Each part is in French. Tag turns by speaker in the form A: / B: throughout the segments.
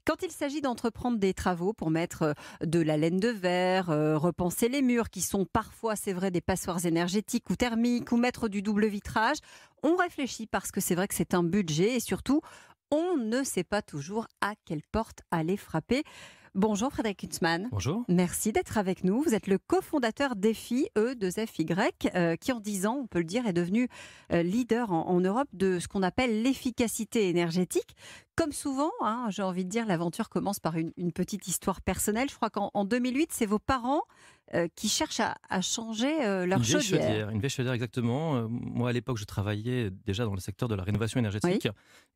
A: Quand il s'agit d'entreprendre des travaux pour mettre de la laine de verre, repenser les murs qui sont parfois, c'est vrai, des passoires énergétiques ou thermiques, ou mettre du double vitrage, on réfléchit parce que c'est vrai que c'est un budget et surtout, on ne sait pas toujours à quelle porte aller frapper. Bonjour Frédéric Kunzmann.
B: Bonjour.
A: Merci d'être avec nous. Vous êtes le cofondateur d'EFI, E2FY, qui en 10 ans, on peut le dire, est devenu leader en Europe de ce qu'on appelle l'efficacité énergétique. Comme souvent, j'ai envie de dire, l'aventure commence par une petite histoire personnelle. Je crois qu'en 2008, c'est vos parents qui cherchent à changer leur chaudière.
B: Une vieille chaudière, exactement. Moi, à l'époque, je travaillais déjà dans le secteur de la rénovation énergétique.
A: Oui.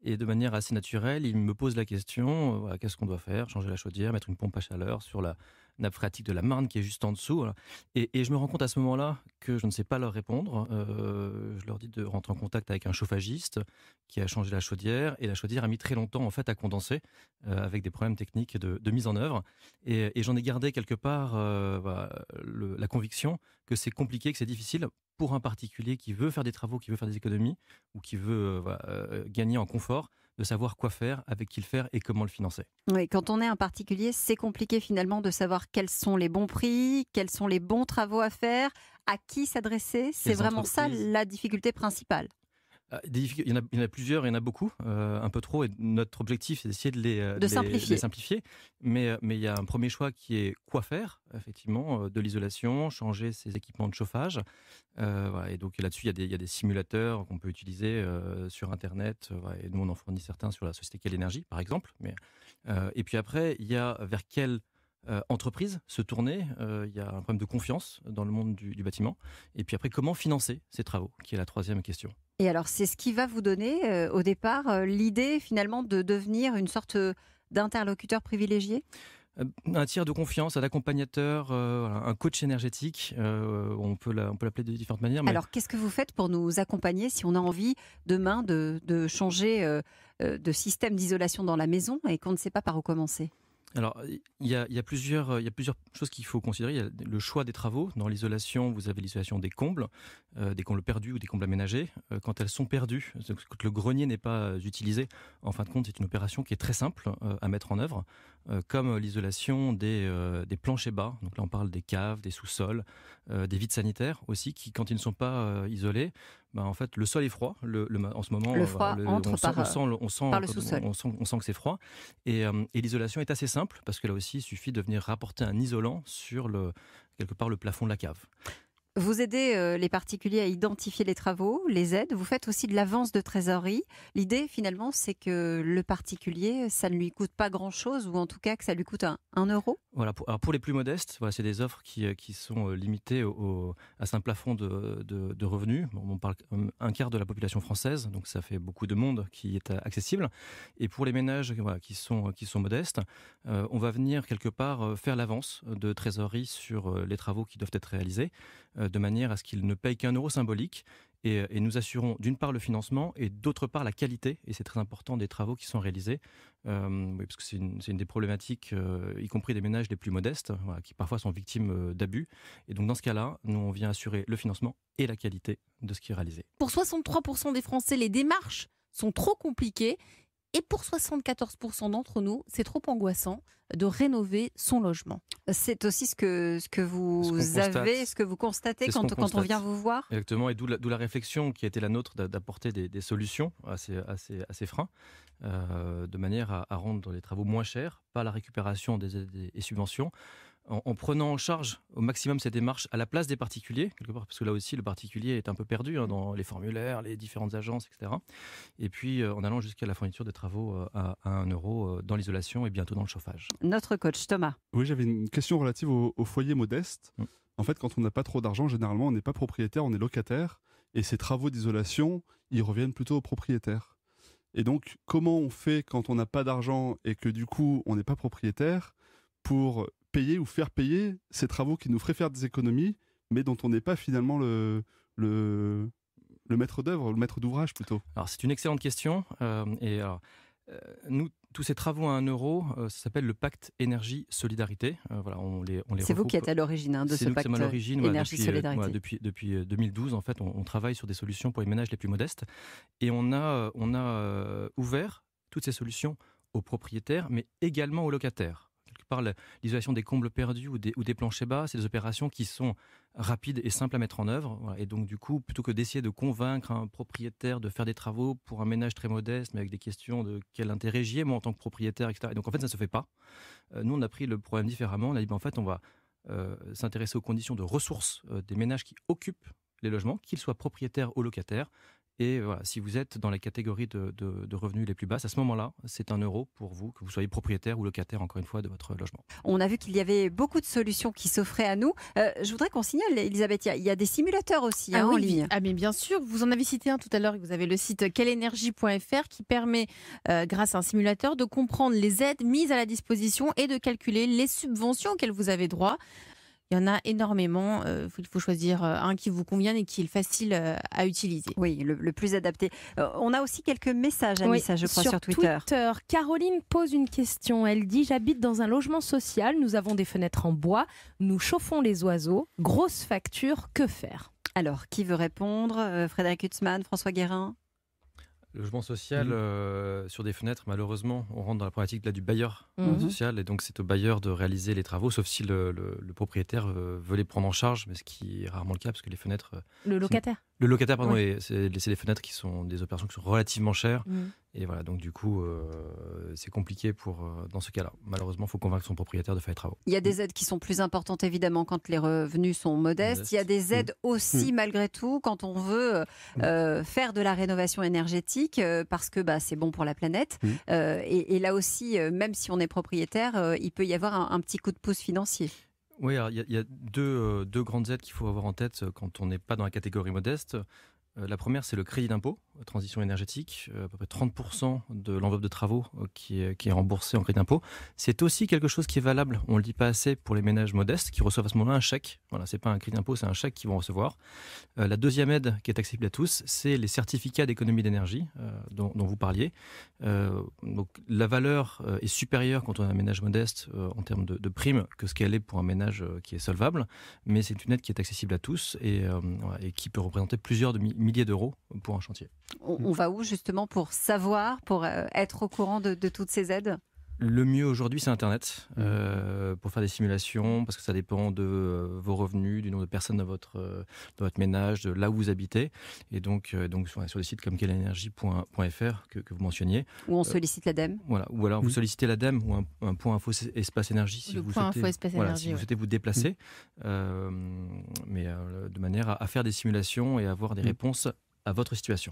B: Et de manière assez naturelle, ils me posent la question, voilà, qu'est-ce qu'on doit faire? Changer la chaudière, mettre une pompe à chaleur sur la nappe phréatique de la Marne qui est juste en dessous. Voilà. Et je me rends compte à ce moment-là que je ne sais pas leur répondre. Je leur dis de rentrer en contact avec un chauffagiste qui a changé la chaudière. Et la chaudière a mis très longtemps en fait, à condenser avec des problèmes techniques de mise en œuvre. Et j'en ai gardé quelque part la conviction que c'est compliqué, que c'est difficile pour un particulier qui veut faire des travaux, qui veut faire des économies ou qui veut gagner en confort, de savoir quoi faire, avec qui le faire et comment le financer.
A: Oui, quand on est un particulier, c'est compliqué finalement de savoir quels sont les bons prix, quels sont les bons travaux à faire, à qui s'adresser. C'est
B: Les
A: vraiment ça
B: entreprises.
A: la difficulté principale.
B: Il y en a plusieurs, il y en a beaucoup, un peu trop. Et notre objectif, c'est d'essayer de les simplifier. Mais il y a un premier choix qui est quoi faire, effectivement, de l'isolation, changer ses équipements de chauffage. Voilà, et donc là-dessus, il y a des simulateurs qu'on peut utiliser sur Internet. Voilà, et nous, on en fournit certains sur la société Quelle Énergie, par exemple. Et puis après, il y a vers quelle entreprise se tourner. Il y a un problème de confiance dans le monde du bâtiment. Et puis après, comment financer ces travaux, qui est la troisième question.
A: Et alors, c'est ce qui va vous donner au départ l'idée finalement de devenir une sorte d'interlocuteur privilégié ?
B: Un tiers de confiance, un accompagnateur, voilà, un coach énergétique, on peut l'appeler de différentes manières. Mais
A: Alors, qu'est-ce que vous faites pour nous accompagner si on a envie demain de changer de système d'isolation dans la maison et qu'on ne sait pas par où commencer ?
B: alors, il y a plusieurs choses qu'il faut considérer. Il y a le choix des travaux. Dans l'isolation, vous avez l'isolation des combles perdus ou des combles aménagés. Quand elles sont perdues, quand le grenier n'est pas utilisé, en fin de compte, c'est une opération qui est très simple à mettre en œuvre, comme l'isolation des planchers bas. Donc là, on parle des caves, des sous-sols, des vides sanitaires aussi, qui, quand ils ne sont pas isolés, en fait, le sol est froid. En ce moment,
A: Le froid entre par le sous-sol.
B: On sent que c'est froid. Et l'isolation est assez simple, parce que là aussi, il suffit de venir rapporter un isolant sur quelque part le plafond de la cave.
A: Vous aidez les particuliers à identifier les travaux, les aides. Vous faites aussi de l'avance de trésorerie. L'idée, finalement, c'est que le particulier, ça ne lui coûte pas grand-chose, ou en tout cas que ça lui coûte 1 euro.
B: Voilà, pour les plus modestes, voilà, c'est des offres qui sont limitées à un plafond de revenus. Bon, on parle un quart de la population française, donc ça fait beaucoup de monde qui est accessible. Et pour les ménages qui sont modestes, on va venir quelque part faire l'avance de trésorerie sur les travaux qui doivent être réalisés, de manière à ce qu'ils ne payent qu'1 euro symbolique. Et nous assurons d'une part le financement et d'autre part la qualité, et c'est très important, des travaux qui sont réalisés, oui, parce que c'est une des problématiques, y compris des ménages les plus modestes, voilà, qui parfois sont victimes d'abus. Et donc dans ce cas-là, nous on vient assurer le financement et la qualité de ce qui est réalisé.
C: Pour 63% des Français, les démarches sont trop compliquées. Et pour 74% d'entre nous, c'est trop angoissant de rénover son logement.
A: C'est aussi ce que vous constatez quand on vient vous voir.
B: Exactement, et d'où la réflexion qui a été la nôtre d'apporter des solutions assez freins, de manière à rendre les travaux moins chers, pas la récupération des aides et subventions, en prenant en charge au maximum ces démarches à la place des particuliers, quelque part, parce que là aussi le particulier est un peu perdu dans les formulaires, les différentes agences, etc. Et puis en allant jusqu'à la fourniture des travaux à 1 euro dans l'isolation et bientôt dans le chauffage.
A: Notre coach Thomas.
D: Oui, j'avais une question relative au foyer modeste. En fait, quand on n'a pas trop d'argent, généralement on n'est pas propriétaire, on est locataire, et ces travaux d'isolation, ils reviennent plutôt aux propriétaires. Et donc, comment on fait quand on n'a pas d'argent et que du coup on n'est pas propriétaire pour payer ou faire payer ces travaux qui nous feraient faire des économies, mais dont on n'est pas finalement le maître d'œuvre, le maître d'ouvrage plutôt.
B: Alors c'est une excellente question. Nous, tous ces travaux à 1 euro, ça s'appelle le pacte énergie-solidarité. Voilà, on les
A: c'est vous qui êtes à l'origine de ce pacte énergie-solidarité.
B: Depuis 2012, en fait, on travaille sur des solutions pour les ménages les plus modestes. Et on a ouvert toutes ces solutions aux propriétaires, mais également aux locataires. Quelque part, l'isolation des combles perdus ou des planchers bas, c'est des opérations qui sont rapides et simples à mettre en œuvre. Voilà. Et donc, du coup, plutôt que d'essayer de convaincre un propriétaire de faire des travaux pour un ménage très modeste, mais avec des questions de quel intérêt j'y ai, moi, en tant que propriétaire, etc. Et donc, en fait, ça ne se fait pas. Nous, on a pris le problème différemment. On a dit, en fait, on va s'intéresser aux conditions de ressources des ménages qui occupent les logements, qu'ils soient propriétaires ou locataires. Et voilà, si vous êtes dans la catégorie de revenus les plus basses, à ce moment-là, c'est 1 euro pour vous, que vous soyez propriétaire ou locataire, encore une fois, de votre logement.
A: On a vu qu'il y avait beaucoup de solutions qui s'offraient à nous. Je voudrais qu'on signale, Elisabeth, il y a des simulateurs aussi en ligne.
C: Ah mais bien sûr, vous en avez cité un tout à l'heure, vous avez le site quelenergie.fr qui permet, grâce à un simulateur, de comprendre les aides mises à la disposition et de calculer les subventions auxquelles vous avez droit. Il y en a énormément. Il faut choisir un qui vous convienne et qui est facile à utiliser.
A: Oui, le plus adapté. On a aussi quelques messages, Anissa, je crois, sur Twitter.
E: Caroline pose une question. Elle dit: j'habite dans un logement social, nous avons des fenêtres en bois, nous chauffons les oiseaux. Grosse facture, que faire?
A: Alors, qui veut répondre? Frédéric Hutzmann, François Guérin?
B: Le logement social, sur des fenêtres, malheureusement, on rentre dans la problématique là, du bailleur social, et donc c'est au bailleur de réaliser les travaux, sauf si le propriétaire veut les prendre en charge, mais ce qui est rarement le cas, parce que les fenêtres...
E: Le locataire.
B: Le locataire, pardon, c'est des fenêtres qui sont des opérations qui sont relativement chères, et voilà, donc du coup, c'est compliqué dans ce cas-là. Malheureusement, il faut convaincre son propriétaire de faire les travaux.
A: Il y a des aides qui sont plus importantes, évidemment, quand les revenus sont modestes. Il y a des aides aussi, malgré tout, quand on veut faire de la rénovation énergétique, parce que c'est bon pour la planète. Et là aussi, même si on est propriétaire, il peut y avoir un petit coup de pouce financier.
B: Oui, il y a deux grandes aides qu'il faut avoir en tête quand on n'est pas dans la catégorie modeste. La première, c'est le crédit d'impôt, transition énergétique, à peu près 30% de l'enveloppe de travaux qui est remboursée en crédit d'impôt. C'est aussi quelque chose qui est valable, on ne le dit pas assez, pour les ménages modestes qui reçoivent à ce moment-là un chèque. Voilà, ce n'est pas un crédit d'impôt, c'est un chèque qu'ils vont recevoir. La deuxième aide qui est accessible à tous, c'est les certificats d'économie d'énergie dont vous parliez. Donc, la valeur est supérieure quand on a un ménage modeste en termes de prime que ce qu'elle est pour un ménage qui est solvable, mais c'est une aide qui est accessible à tous et qui peut représenter plusieurs milliers d'euros pour un chantier.
A: On va où justement pour savoir, pour être au courant de toutes ces aides ?
B: Le mieux aujourd'hui, c'est Internet, pour faire des simulations, parce que ça dépend de vos revenus, du nombre de personnes dans votre ménage, de là où vous habitez. Et donc sur des sites comme quelenergie.fr que vous mentionniez.
A: Où on sollicite l'ADEME.
B: Voilà, ou alors vous sollicitez l'ADEME ou un point info espace énergie si vous souhaitez vous déplacer, mais de manière à faire des simulations et à avoir des réponses à votre situation.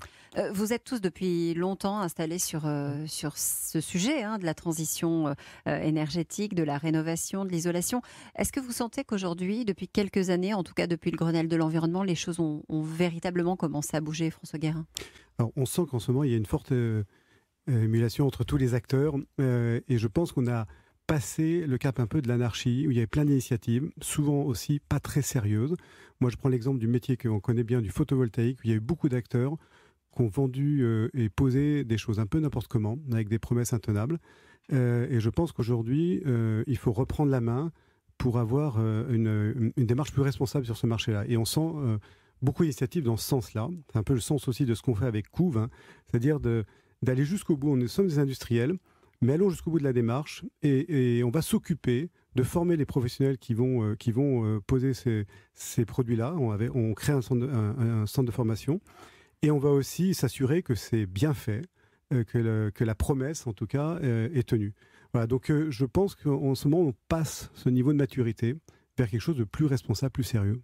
A: Vous êtes tous depuis longtemps installés sur ce sujet de la transition énergétique, de la rénovation, de l'isolation. Est-ce que vous sentez qu'aujourd'hui, depuis quelques années, en tout cas depuis le Grenelle de l'environnement, les choses ont véritablement commencé à bouger, François Guérin ?
F: Alors, on sent qu'en ce moment, il y a une forte émulation entre tous les acteurs et je pense qu'on a passé le cap un peu de l'anarchie, où il y avait plein d'initiatives, souvent aussi pas très sérieuses. Moi, je prends l'exemple du métier qu'on connaît bien, du photovoltaïque, où il y a eu beaucoup d'acteurs qui ont vendu et posé des choses un peu n'importe comment, avec des promesses intenables. Et je pense qu'aujourd'hui, il faut reprendre la main pour avoir une démarche plus responsable sur ce marché-là. Et on sent beaucoup d'initiatives dans ce sens-là. C'est un peu le sens aussi de ce qu'on fait avec Couve, c'est-à-dire d'aller jusqu'au bout. Nous sommes des industriels, mais allons jusqu'au bout de la démarche et on va s'occuper de former les professionnels qui vont poser ces produits-là. On crée un centre de formation et on va aussi s'assurer que c'est bien fait, que la promesse, en tout cas, est tenue. Voilà, donc je pense qu'en ce moment, on passe ce niveau de maturité vers quelque chose de plus responsable, plus sérieux.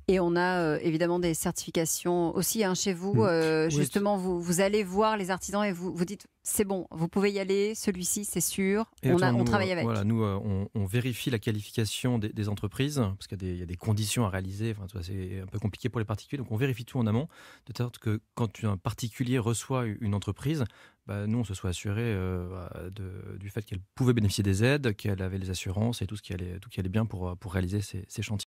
A: Et on a évidemment des certifications aussi chez vous. Justement, vous allez voir les artisans et vous dites c'est bon, vous pouvez y aller, celui-ci c'est sûr, on travaille avec.
B: Voilà, nous, on vérifie la qualification des entreprises, parce qu'il y a des conditions à réaliser, c'est un peu compliqué pour les particuliers, donc on vérifie tout en amont, de sorte que quand un particulier reçoit une entreprise, nous on se soit assuré du fait qu'elle pouvait bénéficier des aides, qu'elle avait les assurances et tout ce qui allait bien pour réaliser ces chantiers.